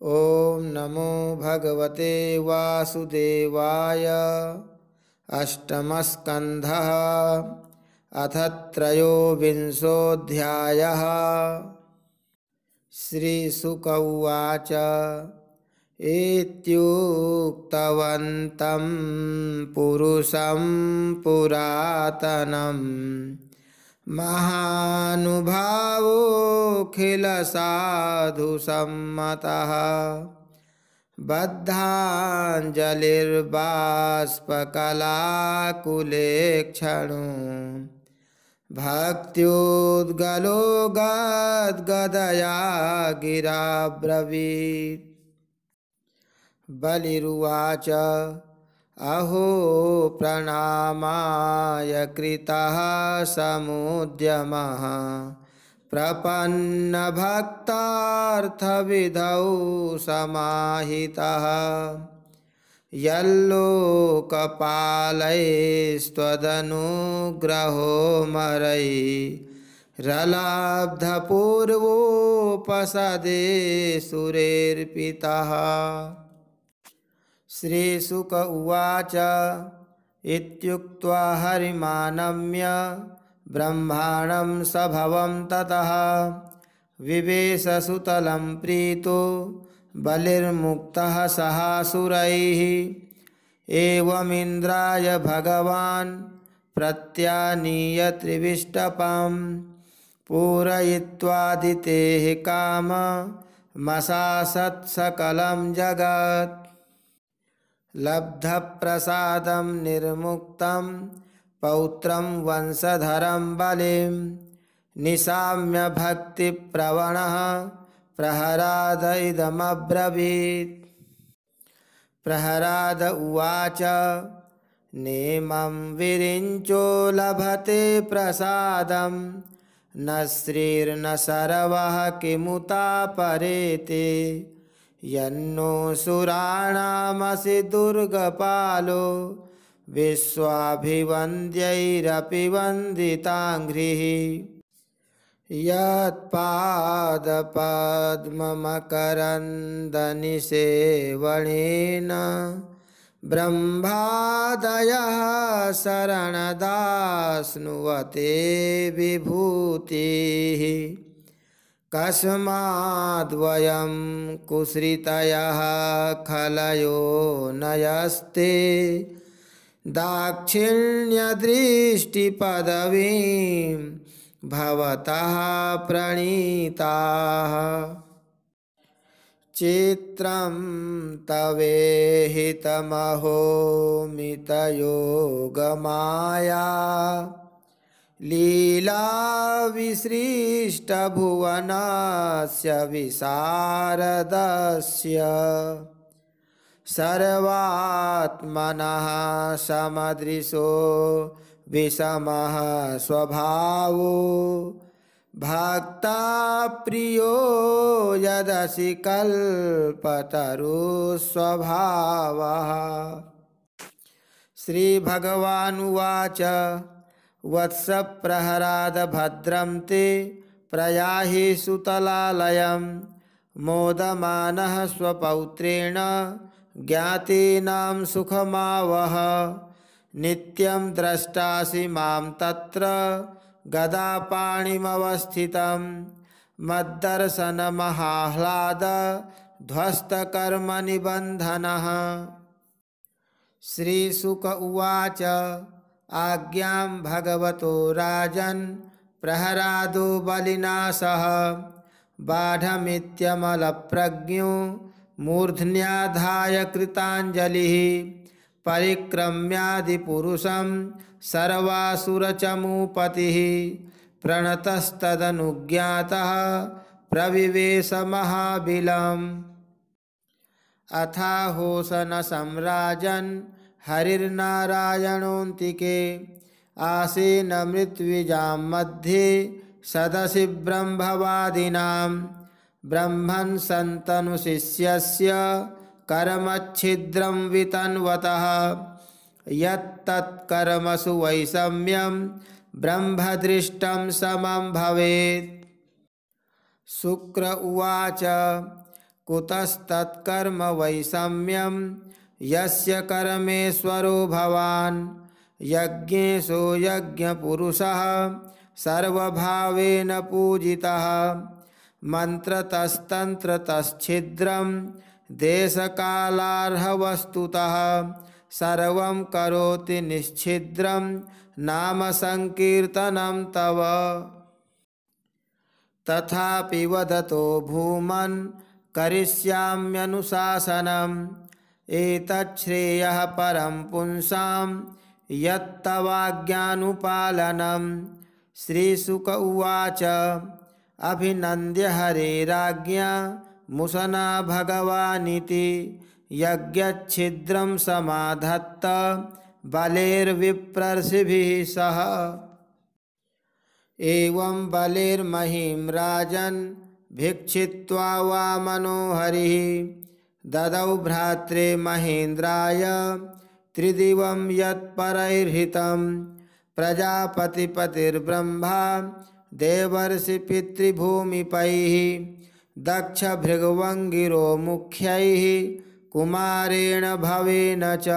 ॐ नमो भगवते वासुदेवाय। अष्टमस्कन्धः अथ त्रयोविंशोऽध्यायः। श्रीशुक उवाच इत्युक्तवन्तं पुरुषं पुरातनं महानुभावोऽखिलसाधुसम्मतः बद्धाञ्जलिर्बाष्पकलाकुलेक्षणो भक्त्युद्गलो गद्गदया गिराब्रवीत्। बलिरुवाच अहो प्रणामाय कृतः समुद्यमः प्रपन्नभक्तार्थविधौ समाहितः यल्लोकपालैस्त्वदनुग्रहोमरैरलब्धपूर्वोपसदे सुरेर्पितः। श्रीशुक उवाच इत्युक्त्वा हरिमानम्य ब्रह्माणं स भवं ततः विवेशसुतलं प्रीतो बलिर्मुक्तः सहासुरैः। एवमिन्द्राय भगवान् प्रत्यानीय त्रिविष्टपं पूरयित्वादितेः काममशासत् सकलं जगत्। लब्धप्रसादं निर्मुक्तं पौत्रं वंशधरं बलिं निशाम्य भक्तिप्रवणः प्रहराद इदमब्रवीत्। प्रहराद उवाच नेमं विरिञ्चो लभते प्रसादं न श्रीर्न शरवः किमुता परेते यन्नो सुराणामसि दुर्गपालो विश्वाभिवन्द्यैरपि वन्दिताङ्घ्रिः। यत्पादपद्ममकरन्दनिसेवनेन ब्रह्मादयः शरणदास्नुवते विभूतिः। कस्माद्वयं कुसृतयः खलयो नयस्ते दाक्षिण्यदृष्टिपदवीं भवतः प्रणीताः। चित्रं तवेहितमहो मितयोगमाया लीला विसृष्टभुवनस्य विशारदस्य सर्वात्मनः समदृशो विषमः स्वभावो भक्ताप्रियो यदसि कल्पतरुस्वभावः। श्रीभगवानुवाच वत्स प्रहराद भद्रं ते प्रयाहि सुतलालयं मोदमानः स्वपौत्रेण ज्ञातीनां सुखमावह। नित्यं द्रष्टासि मां तत्र गदापाणिमवस्थितं मद्दर्शनमहाह्लाद ध्वस्तकर्मनिबन्धनः। श्रीशुक उवाच आज्ञां भगवतो राजन् प्रहरादो बलिना सह बाढमित्यमलप्रज्ञो मूर्ध्न्याधाय कृताञ्जलिः परिक्रम्यादिपुरुषं सर्वासुरचमूपतिः प्रणतस्तदनुज्ञातः प्रविवेश महाबिलम्। अथाहोसनसं हरिर्नारायणोऽन्तिके आसीन मृत्युजां मध्ये सदसि ब्रह्मवादिनां ब्रह्मन् सन्तनुशिष्यस्य कर्मच्छिद्रं वितन्वतः यत्तत्कर्मसु वैषम्यं ब्रह्मदृष्टं समं भवेत्। शुक्र उवाच कुतस्तत्कर्म वैषम्यं यस्य कर्मेश्वरो भवान्। यज्ञेशो यज्ञपुरुषः सर्वभावेन पूजितः। मन्त्रतस्तन्त्रतश्छिद्रं देशकालार्हवस्तुतः। सर्वं करोति निश्छिद्रं नाम संकीर्तनं तव। तथापि वदतो भूमन् करिष्याम्यनुशासनम्। एतच्छ्रेयः परं पुंसां यत्तवाज्ञानुपालनम्। श्रीशुक उवाच अभिनन्द्य हरेराज्ञा मुसना भगवानिति। यज्ञच्छिद्रं समाधत्त बलेर्विप्रर्षिभिः सह। एवं बलेर्महीं राजन् भीक्षित्वा वामनो हरिः। ददौ भ्रात्रे महेन्द्राय त्रिदिवं यत्परैर्हितं। प्रजापतिपतिर्ब्रह्मा देवर्षि पितृभूमिपैः। दक्ष भृगवङ्गिरो मुख्यैः कुमारेण भवेन च।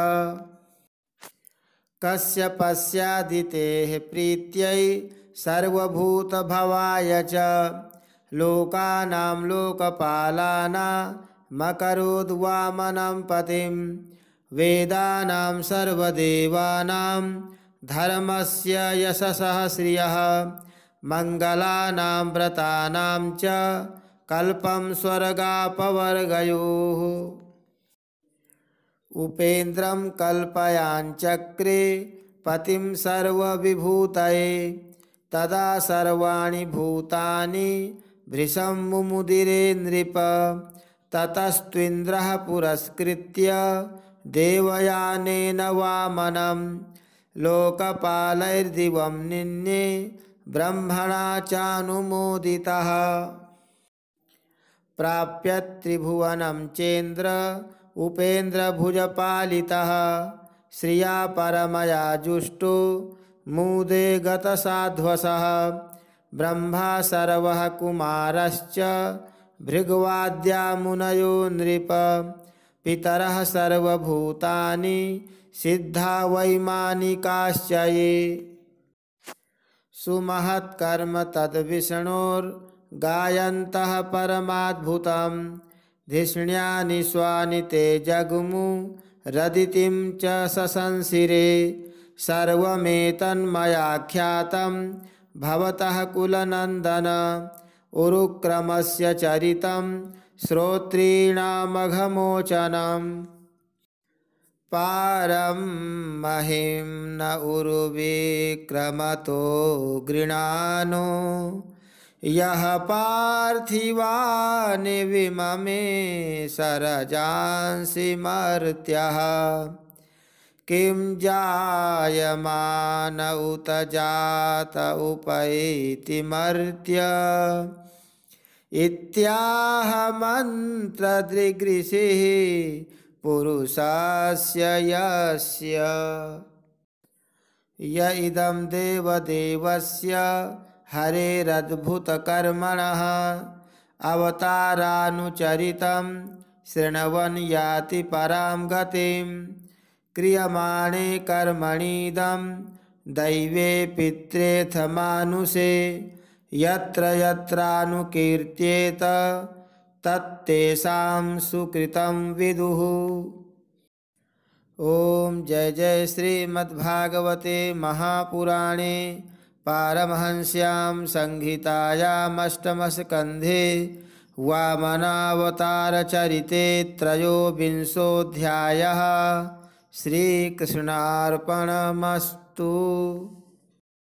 कश्यपस्यादितेः प्रीत्यै सर्वभूतभवाय च। लोकानां लोकपालानामकरोद् वामनं पतिं। वेदानां सर्वदेवानां धर्मस्य यशसः श्रियः। मङ्गलानां व्रतानां च कल्पं स्वर्गापवर्गयोः। उपेन्द्रं कल्पयाञ्चक्रे पतिं सर्वविभूतये। तदा सर्वाणि भूतानि भृशं मुमुदिरे नृप। ततस्त्विन्द्रः पुरस्कृत्य देवयानेन वामनं। लोकपालैर्दिवं निन्ये ब्रह्मणा चानुमोदितः। प्राप्य त्रिभुवनं चेन्द्र उपेन्द्रभुजपालितः। श्रिया परमया जुष्टो मुदे गतसाध्वसः। ब्रह्मा सर्वः कुमारश्च भृग्वाद्या मुनयो नृप। पितरः सर्वभूतानि सिद्धा वैमानिकाश्च ये। सुमहत्कर्म तद्विष्णोर्गायन्तः परमाद्भुतं। धिष्ण्यानि स्वानि ते जग्मु रदितिं च सशंसिरे। सर्वमेतन्मयाख्यातं भवतः कुलनन्दन। उरुक्रमस्य चरितं श्रोत्रीणामघमोचनम्। पारं महिं न उरुविक्रमतो गृणानो। यः पार्थिवानि विममे सरजांसि मर्त्यः। किं जायमान उत जात उपैति मर्त्य। इत्याह मन्त्रदृगृषिः पुरुषस्य यस्य। य इदं देवदेवस्य हरेरद्भुतकर्मणः। अवतारानुचरितं शृण्वन् याति परां गतिं। क्रियमाणे कर्मणीदं दैवे पित्रेऽथ मानुषे। यत्र यत्रानुकीर्त्येत तत्तेषां सुकृतं विदुः। ओम जय जय श्रीमद्भागवते महापुराणे पारमहंस्यां संहितायामष्टमस्कन्धे वामनावतारचरिते त्रयोविंशोऽध्यायः। श्रीकृष्णार्पणमस्तु।